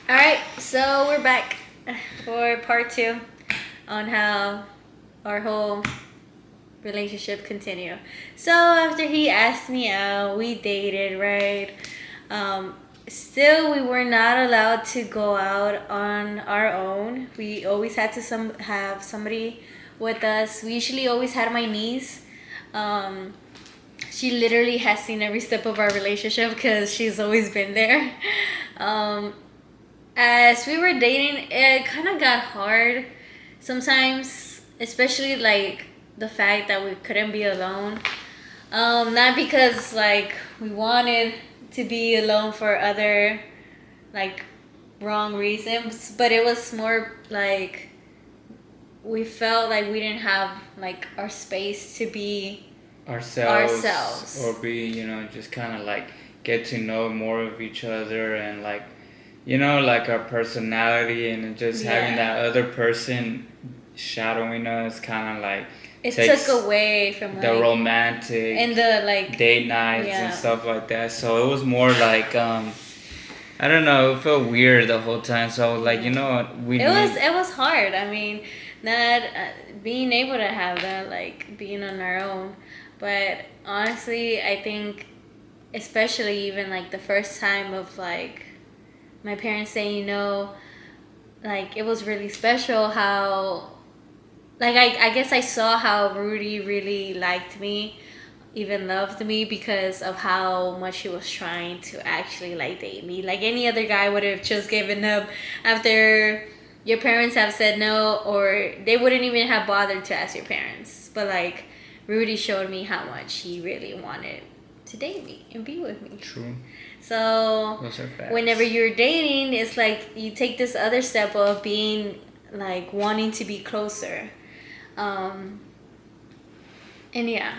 All right, so we're back for part two on how our whole relationship continued. So after he asked me out, we dated, right? Um, Still, we were not allowed to go out on our own. We always had to have somebody with us. We usually always had my niece. Um, she literally has seen every step of our relationship because she's always been there. Um, as we were dating, it kind of got hard sometimes, especially like the fact that we couldn't be alone. Not because like we wanted to be alone for other like wrong reasons, but it was more like we felt like we didn't have like our space to be Ourselves or ourselves. be, just kind of like get to know more of each other and like, like our personality and just having Yeah. that other person shadowing us kind of like It took takes away from the like romantic and the like date nights and yeah. stuff like that. So it was more like, I don't know, it felt weird the whole time. So I was like, Yeah. you know what, we It was need. it was hard. I mean, not being able to have that like being on our own, but honestly, I think especially even like the first time of like my parents saying no, like it was really special how like I guess I saw how Rudy really liked me, even loved me because of how much he was trying to actually like date me. Like any other guy would have just given up after your parents have said no, or they wouldn't even have bothered to ask your parents. But like Rudy showed me how much he really wanted to date me and be with me. True. So Those are whenever facts. you're dating, it's like you take this other step of being like wanting to be closer. Um, and yeah,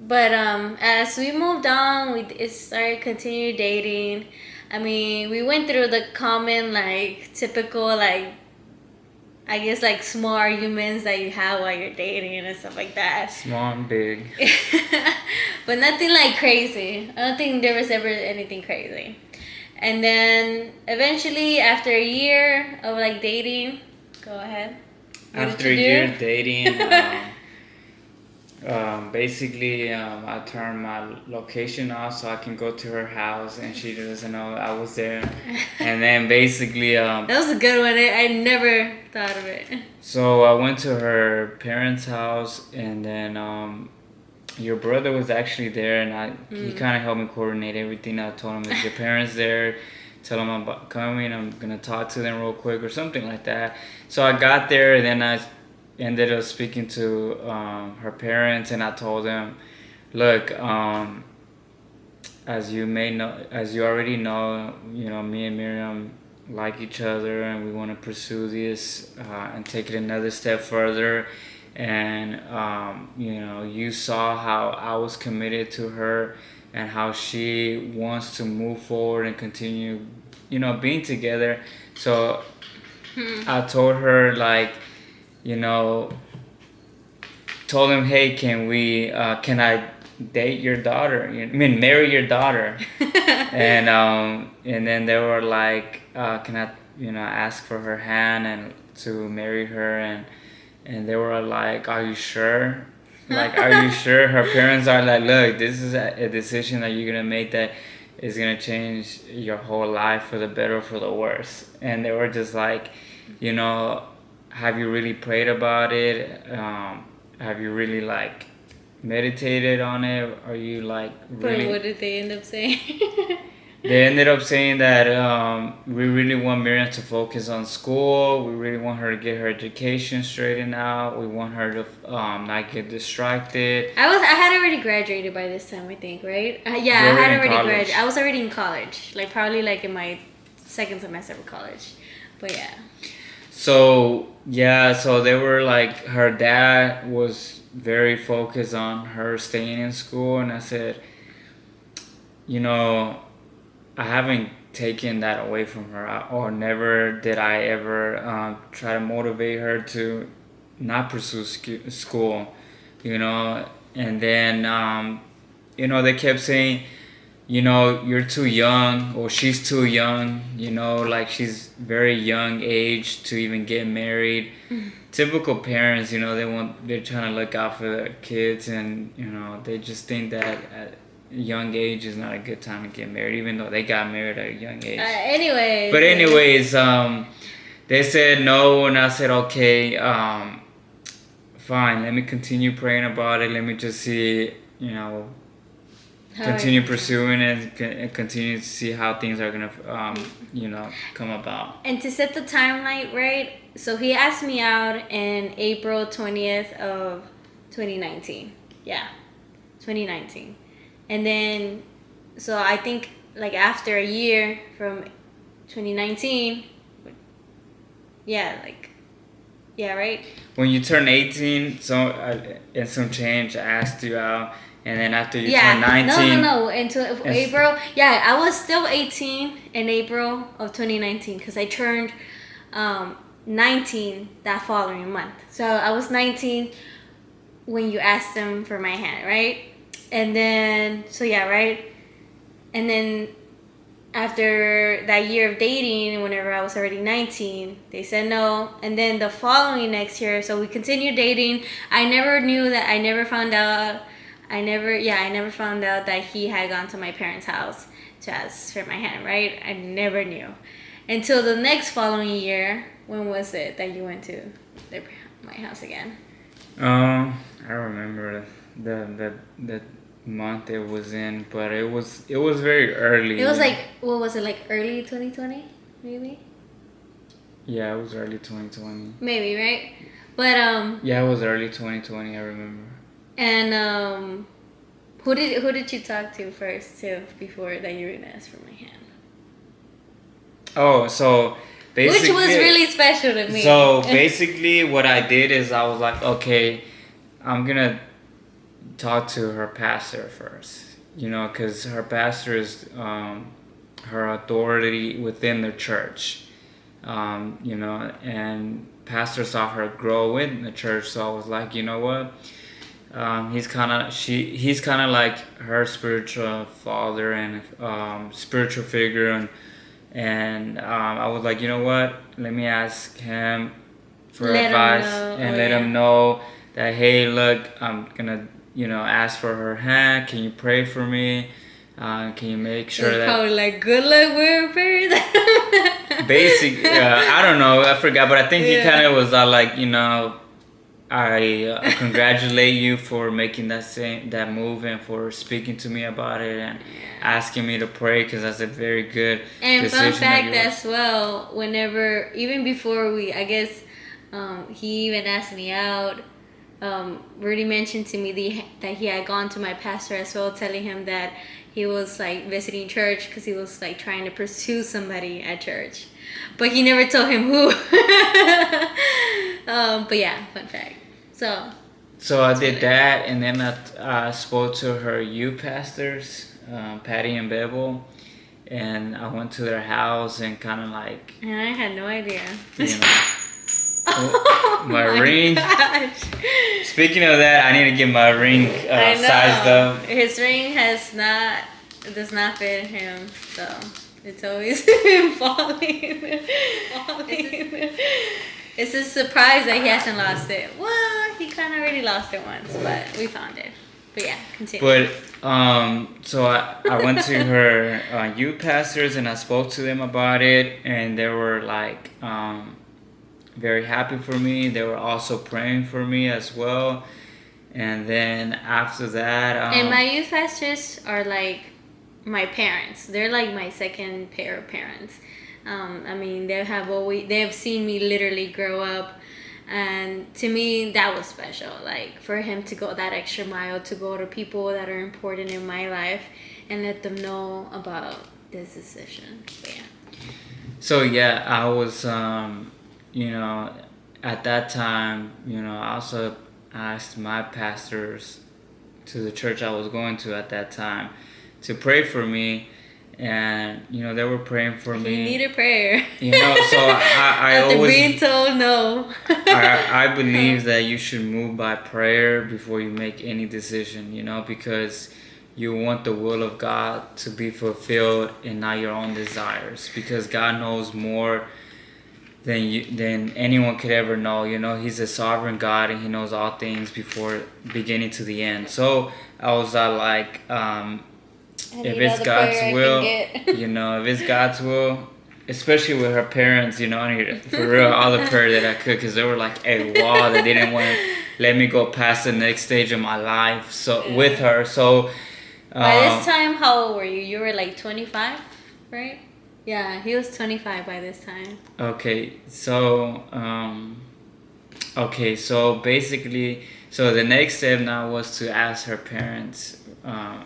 but as we moved on, we started continue dating. I mean, we went through the common like typical like I guess like small arguments that you have while you're dating and stuff like that. Small and big. But nothing like crazy. I don't think there was ever anything crazy. And then eventually, after a year of like dating, go ahead. What did After a you year do? dating, basically, I turned my location off so I can go to her house, and she doesn't know I was there. And then basically, That was a good one. I never thought of it. so I went to her parents' house, and then your brother was actually there, and he kind of helped me coordinate everything. I told him, "Is your parents there? Tell them I'm coming. I'm gonna talk to them real quick or something like that." So I got there, and then I ended up speaking to her parents, and I told them, "Look, as you may know, as you already know, me and Miriam like each other, and we want to pursue this and take it another step further. And you saw how I was committed to her, and how she wants to move forward and continue, being together. So I told her like, you know, told him, hey, can I date your daughter? I mean, marry your daughter. And then they were like, can I, ask for her hand and to marry her? And they were like, are you sure? Like, are you sure? Her parents are like, look, this is a decision that you're gonna make that is gonna change your whole life for the better or for the worse. And they were just like, you know, have you really prayed about it? Have you really like meditated on it? Are you like But really? what did they end up saying? They ended up saying that we really want Miriam to focus on school. We really want her to get her education straightened out. We want her to not get distracted. I had already graduated by this time, I think, right? Yeah, You're I had already in already graduated. college. I was already in college, like probably like in my second semester of college. But yeah. So yeah, so they were like, her dad was very focused on her staying in school, and I said, you know, I haven't taken that away from her, or never did I ever try to motivate her to not pursue school, you know. And then they kept saying, you're too young, or she's too young, like she's very young age to even get married. Typical parents, they're trying to look out for their kids, and, they just think that at a young age is not a good time to get married, even though they got married at a young age. But anyways, they said no, and I said, okay, fine, let me continue praying about it. Let me just see, continue pursuing it, and continue to see how things are gonna come about. And to set the timeline right, so he asked me out in April 20th of 2019. Yeah, 2019. And then, so I think like after a year from 2019, right? When you turn 18, and some change, I asked you out. And then after you turn 19... No. Until April. Yeah, I was still 18 in April of 2019 because I turned 19 that following month. So I was 19 when you asked them for my hand, right? And then, right? And then after that year of dating, whenever I was already 19, they said no. And then the following next year, so we continued dating. I never found out that he had gone to my parents' house to ask for my hand, right? I never knew. Until the next following year. When was it that you went to my house again? I don't remember the month it was in, but it was very early. It was like, what was it, like early 2020, maybe? Yeah, it was early 2020. Maybe, right? But yeah, it was early 2020, I remember. And who did you talk to first too before that you were gonna ask for my hand? Oh, so basically, which was really special to me. So basically, what I did is I was like, okay, I'm gonna talk to her pastor first, because her pastor is her authority within the church, and pastor saw her grow in the church, so I was like, you know what? He's kind of like her spiritual father and spiritual figure, and I was like, you know what? Let me ask him for advice and let him know that, hey, look, I'm gonna ask for her hand. Can you pray for me? Can you make sure that? Probably like, good luck with prayers. I don't know. I forgot, but I think he kind of was like, I congratulate you for making that move and for speaking to me about it and asking me to pray, because that's a very good and decision. Fun fact as well, whenever, even before he even asked me out, Rudy mentioned to me that he had gone to my pastor as well, telling him that he was like visiting church because he was like trying to pursue somebody at church, but he never told him who. But yeah, fun fact. So I did that, and then I spoke to her youth pastors, Patty and Bevel, and I went to their house and kind of like... And I had no idea. My ring. Gosh. Speaking of that, I need to get my ring sized up. His ring does not fit him, so it's always been falling. It's a surprise that he hasn't lost it. Well, he kind of already lost it once, but we found it. But yeah, continue. But so I went to her youth pastors and I spoke to them about it, and they were like very happy for me. They were also praying for me as well. And then after that, and my youth pastors are like my parents. They're like my second pair of parents. I mean, they have seen me literally grow up, and to me that was special. Like, for him to go that extra mile to go to people that are important in my life and let them know about this decision. But yeah. So yeah, I was at that time, I also asked my pastors to the church I was going to at that time to pray for me. And they were praying for me. He needed prayer. So I after always being told no. I believe that you should move by prayer before you make any decision. Because you want the will of God to be fulfilled and not your own desires, because God knows more than anyone could ever know. You know, He's a sovereign God and He knows all things before beginning to the end. So I was like, if it's God's will, you know, if it's God's will, especially with her parents, you know, I need for real all the prayer that I could, because they were like a wall. They didn't want to let me go past the next stage of my life. So with her, so by this time, how old were you? You were like 25, right? Yeah, he was 25 by this time. Okay, so basically, so the next step now was to ask her parents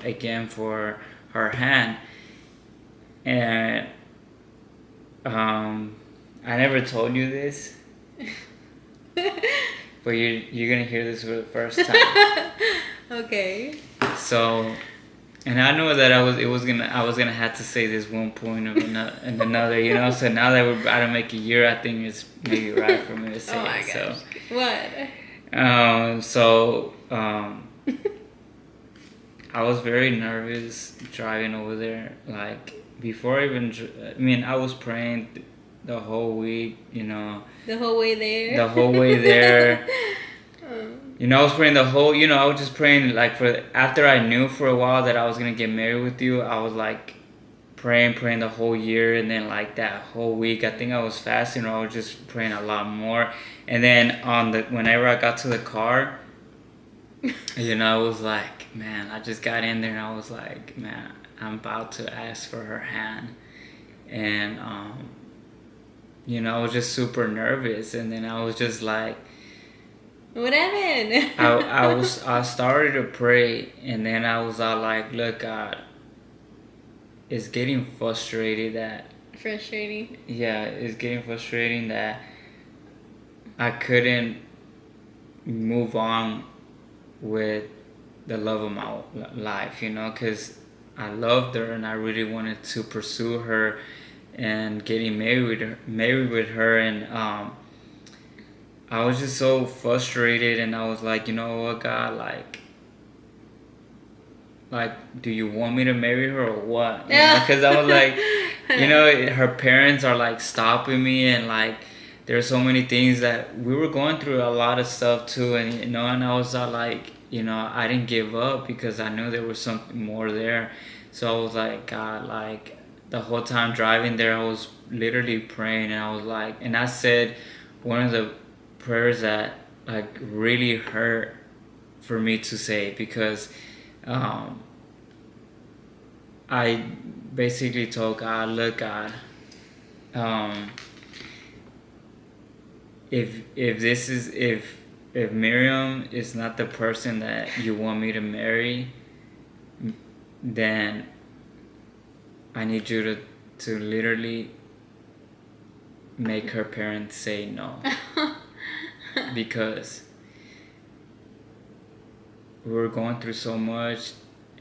again for her hand, and I never told you this, but you're gonna hear this for the first time. Okay. So, and I know that I was gonna have to say this one point of another, you know. So now that we're about to make a year, I think it's maybe right for me to say oh my it. gosh. So. I was very nervous driving over there. Like before I even, I was praying the whole week. You know. The whole way there. The whole way there. You know, I was praying the whole. You know, I was just praying like for after I knew for a while that I was gonna get married with you. I was like praying the whole year, and then like that whole week, I think I was fasting, or I was just praying a lot more. And then whenever I got to the car, you know, I was like, man, I just got in there and I was like, man, I'm about to ask for her hand. And, you know, I was just super nervous. And then I was just like, what happened? I started to pray, and then I was all like, look, God, it's getting frustrating that. Frustrating? Yeah, it's getting frustrating that I couldn't move on with the love of my life, you know, because I loved her and I really wanted to pursue her and getting married with her, and I was just so frustrated, and I was like, you know what, God, like, do you want me to marry her or what? Because I was like, you know, her parents are like stopping me, and like there's so many things that we were going through, a lot of stuff too, and you know, and I was like, you know, I didn't give up because I knew there was something more there. So I was like, God, like the whole time driving there, I was literally praying, and I was like, and I said one of the prayers that like really hurt for me to say, because I basically told God, look, God, if Miriam is not the person that you want me to marry, then I need you to literally make her parents say no. Because we were going through so much,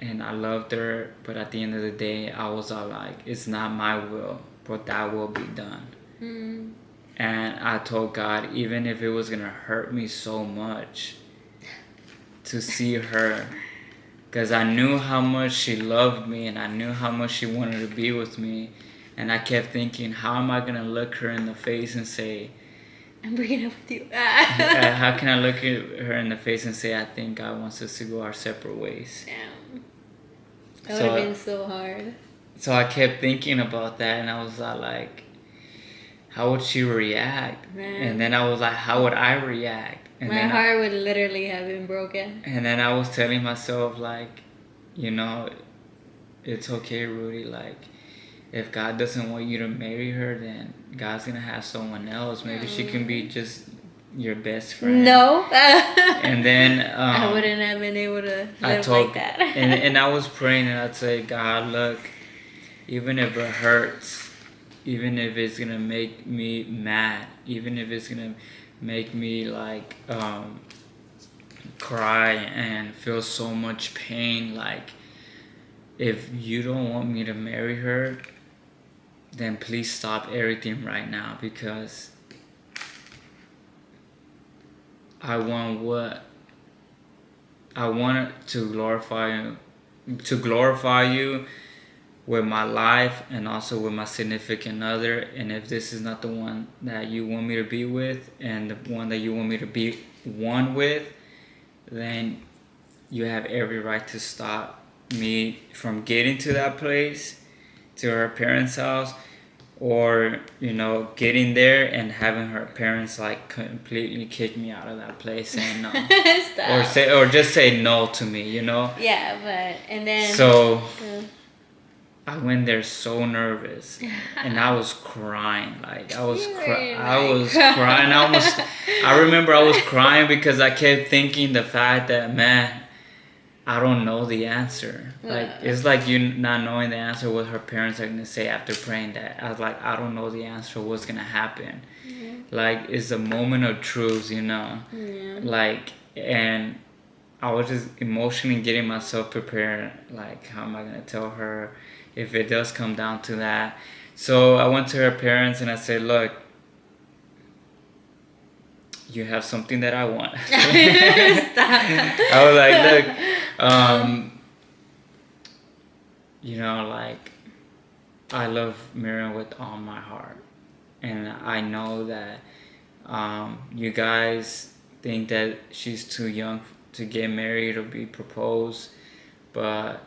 and I loved her, but at the end of the day, I was all like, it's not my will, but that will be done. And I told God, even if it was gonna hurt me so much to see her, because I knew how much she loved me, and I knew how much she wanted to be with me, and I kept thinking, how am I gonna look her in the face and say, I'm breaking up with you. how can I look at her in the face and say, I think God wants us to go our separate ways? Damn. That would have been so hard. So I kept thinking about that, and I was like, how would she react? Man. And then I was like, how would I react? And my heart would literally have been broken. And then I was telling myself, like, you know, it's okay, Rudy. Like, if God doesn't want you to marry her, then God's gonna have someone else. Maybe she can be just your best friend. No. And then I wouldn't have been able to live like that. and I was praying, and I'd say, God, look, even if it hurts, even if it's gonna make me mad, even if it's gonna make me like cry and feel so much pain, like, if you don't want me to marry her, then please stop everything right now, because I want to glorify to glorify you with my life and also with my significant other. And if this is not the one that you want me to be with and the one that you want me to be one with, then you have every right to stop me from getting to that place, to her parents' house, or getting there and having her parents like completely kick me out of that place and no. or just say no to me. Yeah, but and then so I went there so nervous, and I was crying. Like I was crying. I remember I was crying because I kept thinking the fact that, man, I don't know the answer. Like it's like you not knowing the answer what her parents are gonna say after praying that. I was like, I don't know the answer. What's gonna happen? Mm-hmm. Like it's a moment of truth, Yeah. Like, and I was just emotionally getting myself prepared. Like, how am I gonna tell her if it does come down to that? So I went to her parents and I said, look, you have something that I want. I was like, look, like, I love Miriam with all my heart. And I know that you guys think that she's too young to get married or be proposed, but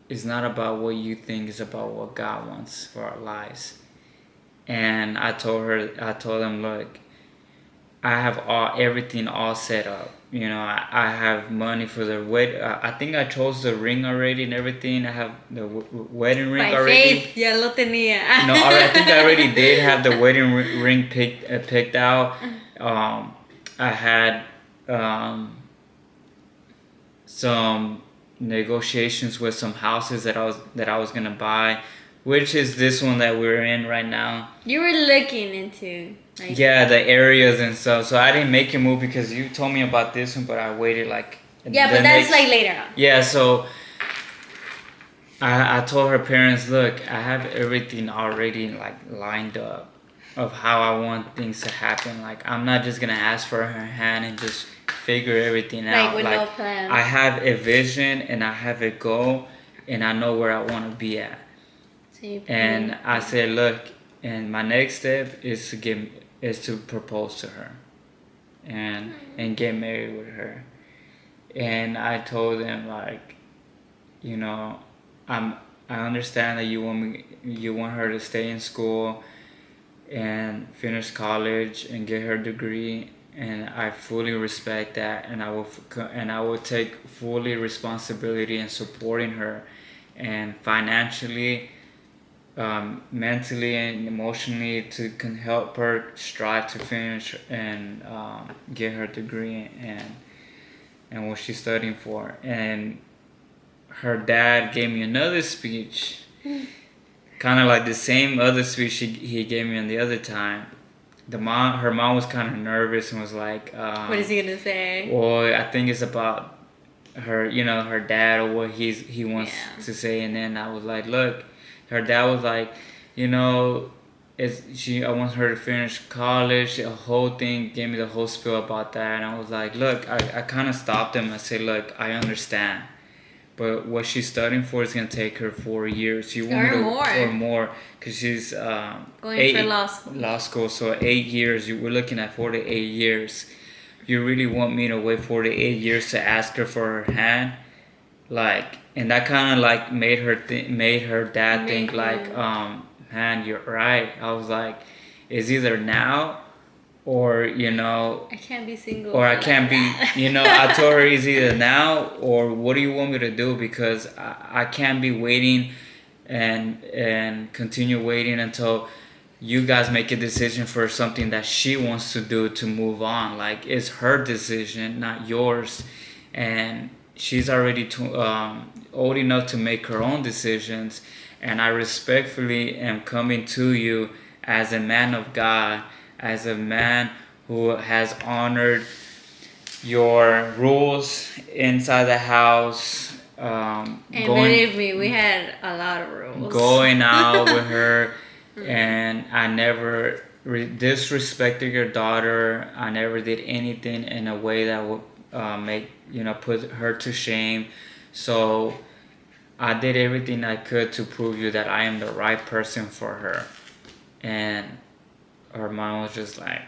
it's not about what you think, it's about what God wants for our lives. And I told them, look, I have everything all set up. I have money for the wedding. I think I chose the ring already and everything. I have the wedding ring already. Faith, ya lo tenía. No, I think I already did have the wedding ring picked out. I had some negotiations with some houses that I was gonna buy, which is this one that we're in right now. You were looking into. The areas and stuff. So I didn't make a move because you told me about this one, but I waited like. Yeah, but that's like later on. Yeah, so I told her parents, look, I have everything already like lined up of how I want things to happen. Like I'm not just gonna ask for her hand and just figure everything out. With no plan. I have a vision and I have a goal and I know where I want to be at. And I said, look, and my next step is to propose to her and get married with her. And I told them, like, I understand that you want her to stay in school and finish college and get her degree, and I fully respect that, and I will take fully responsibility in supporting her and financially, mentally and emotionally to help her strive to finish and get her degree and what she's studying for. And her dad gave me another speech, kind of like the same other speech he gave me on the other time. Her mom was kind of nervous and was like, what is he gonna say? Well, I think it's about her, her dad or what he wants to say. And then I was like, look, her dad was like, I want her to finish college, the whole thing, gave me the whole spiel about that. And I was like, look, I kind of stopped him. I said, look, I understand, but what she's studying for is going to take her 4 years. Or more, because she's going for law school. Law school, so 8 years. We're looking at 4 to 8 years. You really want me to wait 4 to 8 years to ask her for her hand? Like, and that kind of like made her dad think like, man, you're right. I was like, it's either now or, I can't be single. Or I can't be, I told her it's either now or what do you want me to do? Because I can't be waiting and continue waiting until you guys make a decision for something that she wants to do to move on. Like, it's her decision, not yours. And she's already old enough to make her own decisions. And I respectfully am coming to you as a man of God, as a man who has honored your rules inside the house. And believe me, we had a lot of rules. Going out with her, and I never disrespected your daughter. I never did anything in a way that would put her to shame. So I did everything I could to prove you that I am the right person for her. And her mom was just like,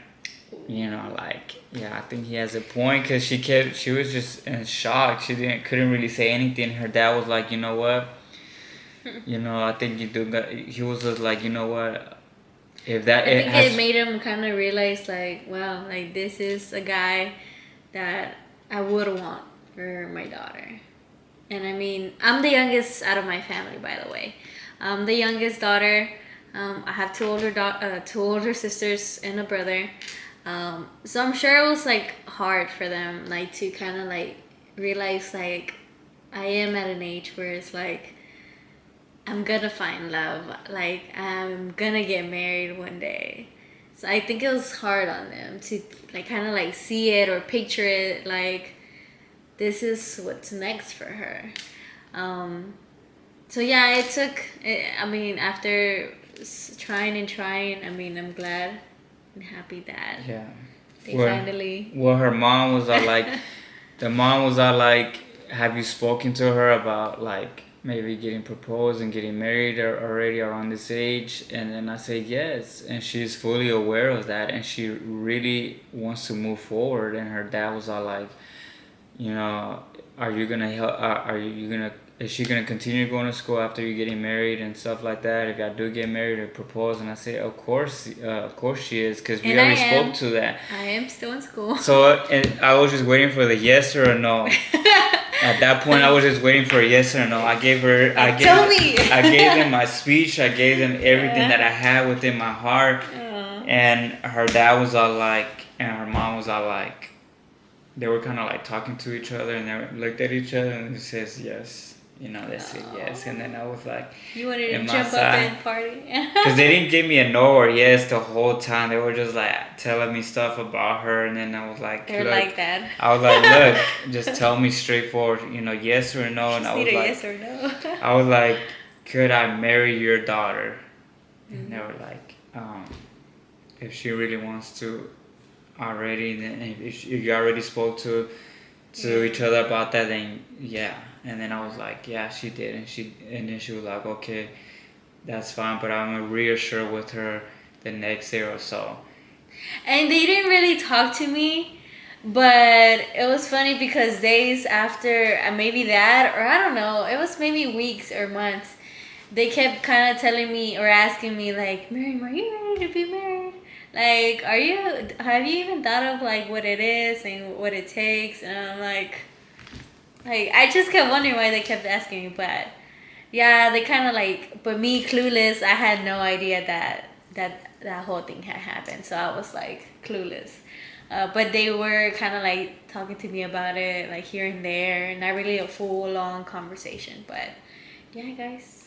like, yeah, I think he has a point, because she was just in shock. She couldn't really say anything. Her dad was like, you know what, I think you do got. He was just like, you know what, if that I it think has. it made him kind of realize, like, wow, like this is a guy that I would want for my daughter. And I mean, I'm the youngest out of my family, by the way. I'm the youngest daughter. I have two older sisters and a brother. So I'm sure it was like hard for them, like to kind of like realize like I am at an age where it's like I'm gonna find love, like I'm gonna get married one day. So I think it was hard on them to like kind of like see it or picture it, like this is what's next for her. Um, so yeah, I mean, after trying and trying, I mean, I'm glad and happy that Yeah. they Well, finally. well, her mom was all like, the mom was all like, have you spoken to her about like maybe getting proposed and getting married already around this age? And then I said yes, and she's fully aware of that, and she really wants to move forward. And her dad was all like, you know, are you gonna help? Are you gonna? Is she gonna continue going to school after you getting married and stuff like that? If I do get married or propose, and I say, of course she is, because we And I already spoke am. to that. I am still in school. So, and I was just waiting for the yes or a no. At that point, I was just waiting for a yes or no. Tell me. I gave them my speech. I gave them everything that I had within my heart. And her dad was all like, and her mom was all like, they were kind of like talking to each other, and they looked at each other, and it says yes. They said yes. And then I was like, You wanted in to my jump up side. and party. Because they didn't give me a no or yes the whole time. They were just like telling me stuff about her, and then I was like, They're look, like that. I was like, look, just tell me straightforward, yes or no. And Just I need was a like, yes or no. I was like, could I marry your daughter? And they were like, if she really wants to already, then if you already spoke to each other about that, then yeah. And then I was like, yeah, she did, and then she was like, okay, that's fine, but I'm gonna reassure with her the next day or so. And they didn't really talk to me, but it was funny because days after maybe that, or I don't know, it was maybe weeks or months, they kept kind of telling me or asking me like, Miriam, are you ready to be married? Like, have you even thought of like what it is and what it takes? And I'm like I just kept wondering why they kept asking me, but yeah, they kind of like, but me clueless, I had no idea that whole thing had happened, so I was like clueless. But they were kind of like talking to me about it, like here and there, not really a full long conversation. But yeah, guys.